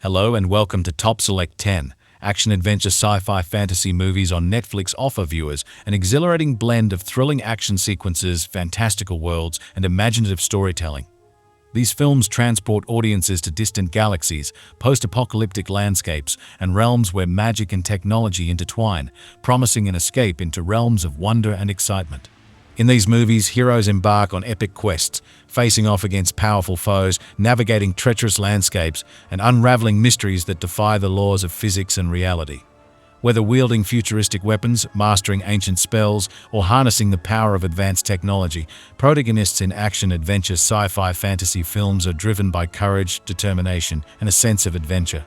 Hello and welcome to Top Select 10 action-adventure sci-fi fantasy movies on Netflix offer viewers an exhilarating blend of thrilling action sequences, fantastical worlds, and imaginative storytelling. These films transport audiences to distant galaxies, post-apocalyptic landscapes, and realms where magic and technology intertwine, promising an escape into realms of wonder and excitement. In these movies, heroes embark on epic quests, facing off against powerful foes, navigating treacherous landscapes, and unraveling mysteries that defy the laws of physics and reality. Whether wielding futuristic weapons, mastering ancient spells, or harnessing the power of advanced technology, protagonists in action-adventure sci-fi fantasy films are driven by courage, determination, and a sense of adventure.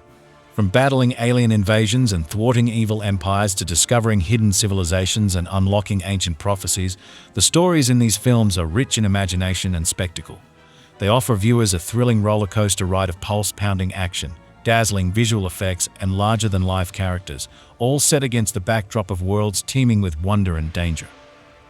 From battling alien invasions and thwarting evil empires to discovering hidden civilizations and unlocking ancient prophecies, the stories in these films are rich in imagination and spectacle. They offer viewers a thrilling roller coaster ride of pulse-pounding action, dazzling visual effects, and larger-than-life characters, all set against the backdrop of worlds teeming with wonder and danger.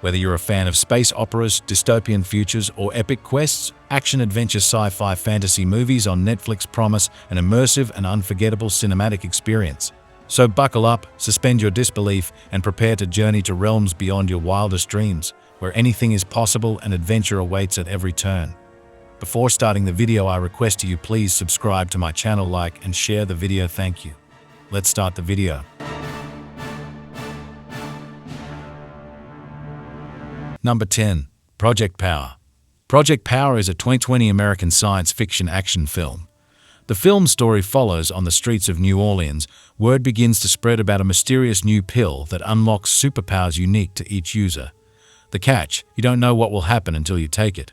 Whether you're a fan of space operas, dystopian futures, or epic quests, action-adventure sci-fi fantasy movies on Netflix promise an immersive and unforgettable cinematic experience. So buckle up, suspend your disbelief, and prepare to journey to realms beyond your wildest dreams, where anything is possible and adventure awaits at every turn. Before starting the video, I request you please subscribe to my channel, like, and share the video. Thank you. Let's start the video. Number 10. Project Power. Project Power is a 2020 American science fiction action film. The film's story follows on the streets of New Orleans. Word begins to spread about a mysterious new pill that unlocks superpowers unique to each user. The catch: you don't know what will happen until you take it.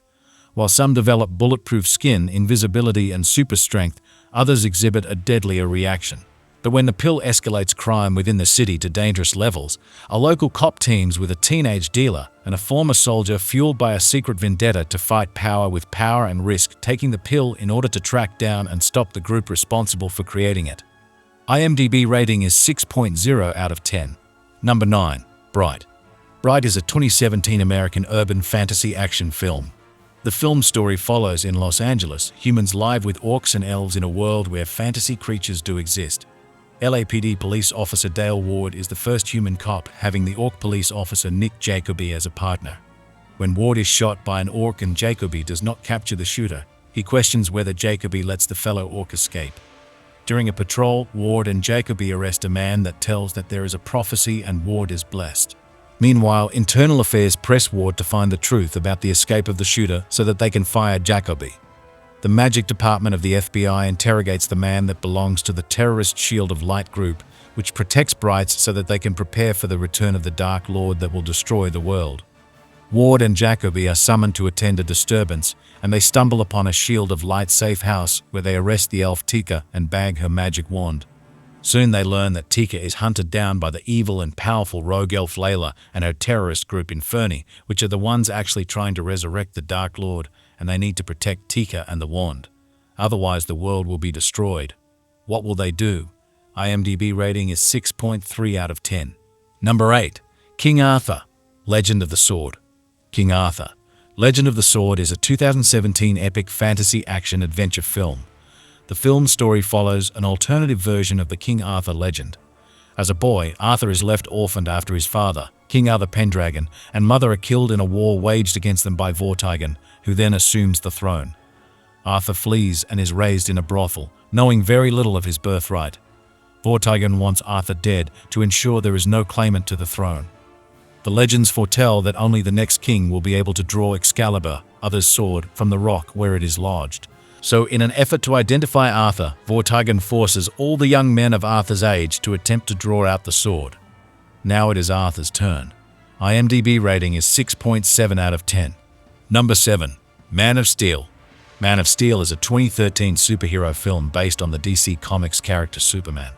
While some develop bulletproof skin, invisibility, and super strength, others exhibit a deadlier reaction. But when the pill escalates crime within the city to dangerous levels, a local cop teams with a teenage dealer and a former soldier fueled by a secret vendetta to fight power with power and risk taking the pill in order to track down and stop the group responsible for creating it. IMDb rating is 6.0 out of 10. Number 9. Bright. Bright is a 2017 American urban fantasy action film. The film's story follows in Los Angeles, humans live with orcs and elves in a world where fantasy creatures do exist. LAPD police officer Dale Ward is the first human cop, having the orc police officer Nick Jacoby as a partner. When Ward is shot by an orc and Jacoby does not capture the shooter, he questions whether Jacoby lets the fellow orc escape. During a patrol, Ward and Jacoby arrest a man that tells that there is a prophecy and Ward is blessed. Meanwhile, internal affairs press Ward to find the truth about the escape of the shooter so that they can fire Jacoby. The magic department of the FBI interrogates the man that belongs to the terrorist Shield of Light group, which protects Brights so that they can prepare for the return of the Dark Lord that will destroy the world. Ward and Jacoby are summoned to attend a disturbance, and they stumble upon a Shield of Light safe house where they arrest the elf Tika and bag her magic wand. Soon they learn that Tika is hunted down by the evil and powerful rogue elf Layla and her terrorist group Inferni, which are the ones actually trying to resurrect the Dark Lord, and they need to protect Tika and the wand. Otherwise the world will be destroyed. What will they do? IMDb rating is 6.3 out of 10. Number 8. King Arthur. Legend of the Sword. King Arthur. Legend of the Sword is a 2017 epic fantasy action-adventure film. The film's story follows an alternative version of the King Arthur legend. As a boy, Arthur is left orphaned after his father, King Arthur Pendragon, and mother are killed in a war waged against them by Vortigern, who then assumes the throne. Arthur flees and is raised in a brothel, knowing very little of his birthright. Vortigern wants Arthur dead to ensure there is no claimant to the throne. The legends foretell that only the next king will be able to draw Excalibur, Arthur's sword, from the rock where it is lodged. So in an effort to identify Arthur, Vortigern forces all the young men of Arthur's age to attempt to draw out the sword. Now it is Arthur's turn. IMDb rating is 6.7 out of 10. Number 7. Man of Steel. Man of Steel is a 2013 superhero film based on the DC Comics character Superman.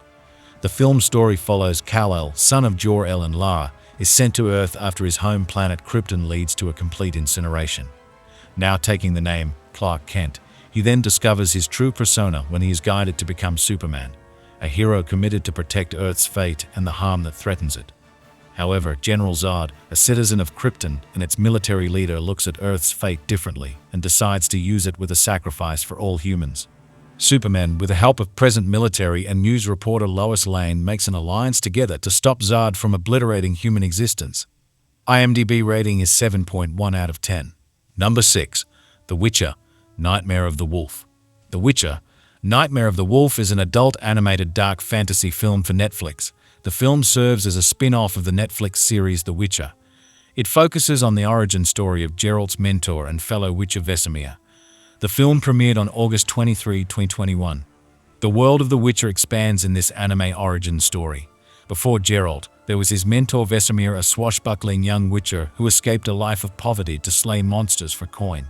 The film's story follows Kal-El, son of Jor-El and Lara, is sent to Earth after his home planet Krypton leads to a complete incineration. Now taking the name Clark Kent, he then discovers his true persona when he is guided to become Superman, a hero committed to protect Earth's fate and the harm that threatens it. However, General Zod, a citizen of Krypton and its military leader, looks at Earth's fate differently and decides to use it with a sacrifice for all humans. Superman, with the help of present military and news reporter Lois Lane, makes an alliance together to stop Zod from obliterating human existence. IMDb rating is 7.1 out of 10. Number 6. The Witcher, Nightmare of the Wolf. The Witcher, Nightmare of the Wolf is an adult animated dark fantasy film for Netflix. The film serves as a spin-off of the Netflix series The Witcher. It focuses on the origin story of Geralt's mentor and fellow Witcher Vesemir. The film premiered on August 23, 2021. The world of The Witcher expands in this anime origin story. Before Geralt, there was his mentor Vesemir, a swashbuckling young Witcher who escaped a life of poverty to slay monsters for coin.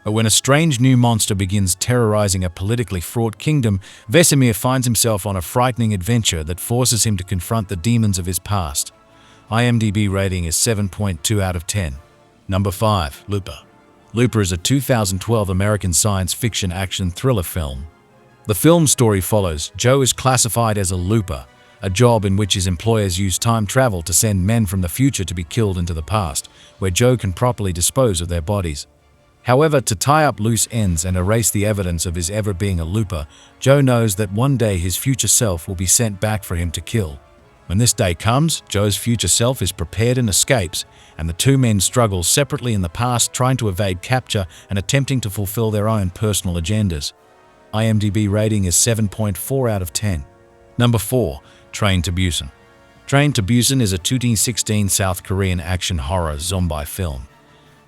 But when a strange new monster begins terrorizing a politically fraught kingdom, Vesemir finds himself on a frightening adventure that forces him to confront the demons of his past. IMDb rating is 7.2 out of 10. Number 5. Looper. Looper is a 2012 American science fiction action thriller film. The film story follows Joe is classified as a looper, a job in which his employers use time travel to send men from the future to be killed into the past, where Joe can properly dispose of their bodies. However, to tie up loose ends and erase the evidence of his ever being a looper, Joe knows that one day his future self will be sent back for him to kill. When this day comes, Joe's future self is prepared and escapes, and the two men struggle separately in the past, trying to evade capture and attempting to fulfill their own personal agendas. IMDb rating is 7.4 out of 10. Number 4. Train to Busan. Train to Busan is a 2016 South Korean action horror zombie film.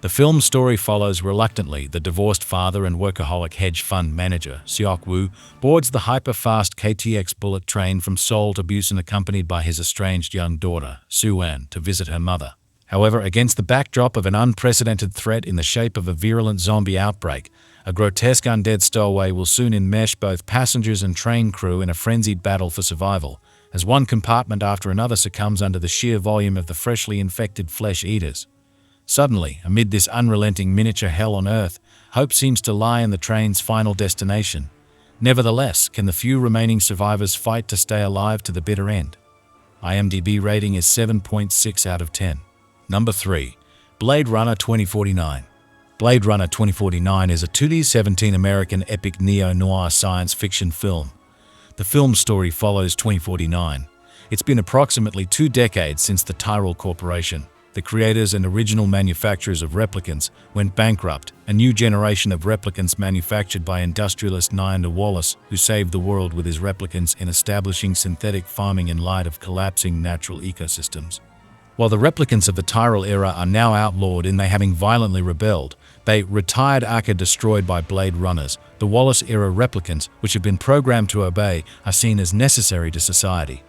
The film story follows reluctantly the divorced father and workaholic hedge fund manager, Seok Woo, boards the hyper-fast KTX bullet train from Seoul to Busan, accompanied by his estranged young daughter, Soo-an, to visit her mother. However, against the backdrop of an unprecedented threat in the shape of a virulent zombie outbreak, a grotesque undead stowaway will soon enmesh both passengers and train crew in a frenzied battle for survival, as one compartment after another succumbs under the sheer volume of the freshly infected flesh eaters. Suddenly, amid this unrelenting miniature hell on Earth, hope seems to lie in the train's final destination. Nevertheless, can the few remaining survivors fight to stay alive to the bitter end? IMDb rating is 7.6 out of 10. Number 3. Blade Runner 2049. Blade Runner 2049 is a 2017 American epic neo-noir science fiction film. The film story follows 2049. It's been approximately 2 decades since the Tyrell Corporation, the creators and original manufacturers of replicants, went bankrupt. A new generation of replicants manufactured by industrialist Niander Wallace, who saved the world with his replicants in establishing synthetic farming in light of collapsing natural ecosystems. While the replicants of the Tyrell era are now outlawed in they having violently rebelled, they retired are destroyed by Blade Runners. The Wallace-era replicants, which have been programmed to obey, are seen as necessary to society.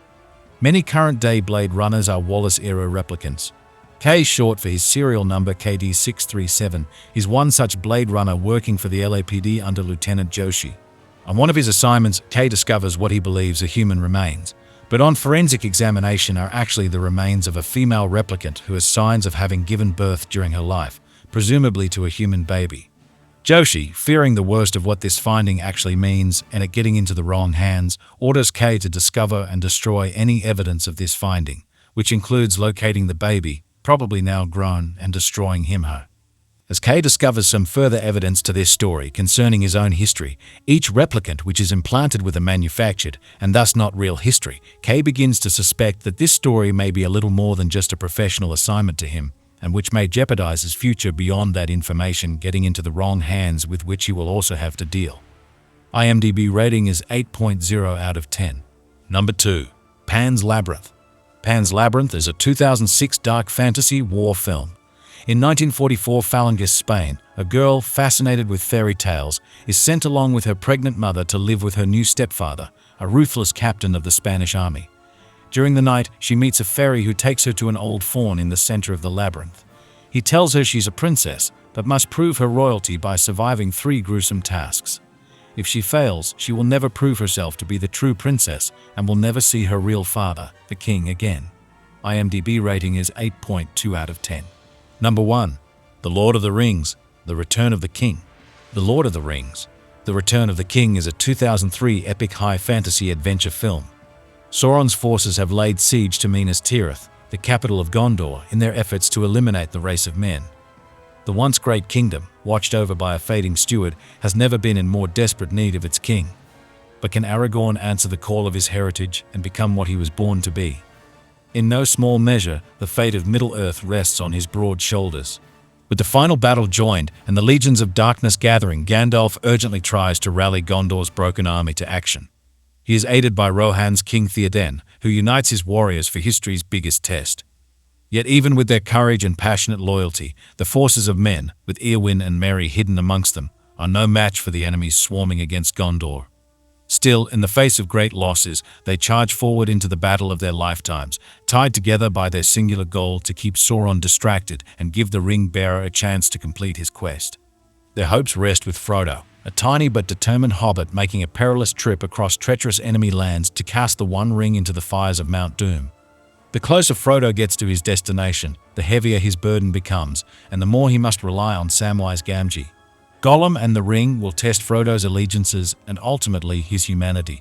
Many current-day Blade Runners are Wallace-era replicants. K, short for his serial number KD637, is one such Blade Runner working for the LAPD under Lieutenant Joshi. On one of his assignments, K discovers what he believes are human remains, but on forensic examination are actually the remains of a female replicant who has signs of having given birth during her life, presumably to a human baby. Joshi, fearing the worst of what this finding actually means and it getting into the wrong hands, orders K to discover and destroy any evidence of this finding, which includes locating the baby, probably now grown, and destroying him/her. As K discovers some further evidence to this story concerning his own history, each replicant which is implanted with a manufactured, and thus not real history, K begins to suspect that this story may be a little more than just a professional assignment to him, and which may jeopardize his future beyond that information getting into the wrong hands, with which he will also have to deal. IMDb rating is 8.0 out of 10. Number 2. Pan's Labyrinth. Pan's Labyrinth is a 2006 dark fantasy war film. In 1944 Falanges, Spain, a girl fascinated with fairy tales is sent along with her pregnant mother to live with her new stepfather, a ruthless captain of the Spanish army. During the night, she meets a fairy who takes her to an old faun in the center of the labyrinth. He tells her she's a princess, but must prove her royalty by surviving 3 gruesome tasks. If she fails, she will never prove herself to be the true princess and will never see her real father, the king, again. IMDb rating is 8.2 out of 10. Number 1. The Lord of the Rings, The Return of the King. The Lord of the Rings, The Return of the King is a 2003 epic high fantasy adventure film. Sauron's forces have laid siege to Minas Tirith, the capital of Gondor, in their efforts to eliminate the race of men. The once great kingdom, watched over by a fading steward, has never been in more desperate need of its king. But can Aragorn answer the call of his heritage and become what he was born to be? In no small measure, the fate of Middle-earth rests on his broad shoulders. With the final battle joined and the legions of darkness gathering, Gandalf urgently tries to rally Gondor's broken army to action. He is aided by Rohan's King Theoden, who unites his warriors for history's biggest test. Yet even with their courage and passionate loyalty, the forces of men, with Eowyn and Merry hidden amongst them, are no match for the enemies swarming against Gondor. Still, in the face of great losses, they charge forward into the battle of their lifetimes, tied together by their singular goal to keep Sauron distracted and give the ring-bearer a chance to complete his quest. Their hopes rest with Frodo, a tiny but determined hobbit making a perilous trip across treacherous enemy lands to cast the One Ring into the fires of Mount Doom. The closer Frodo gets to his destination, the heavier his burden becomes, and the more he must rely on Samwise Gamgee. Gollum and the Ring will test Frodo's allegiances and ultimately his humanity.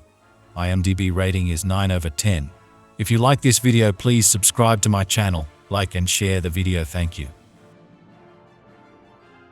IMDb rating is 9/10. If you like this video, please subscribe to my channel, like and share the video. Thank you.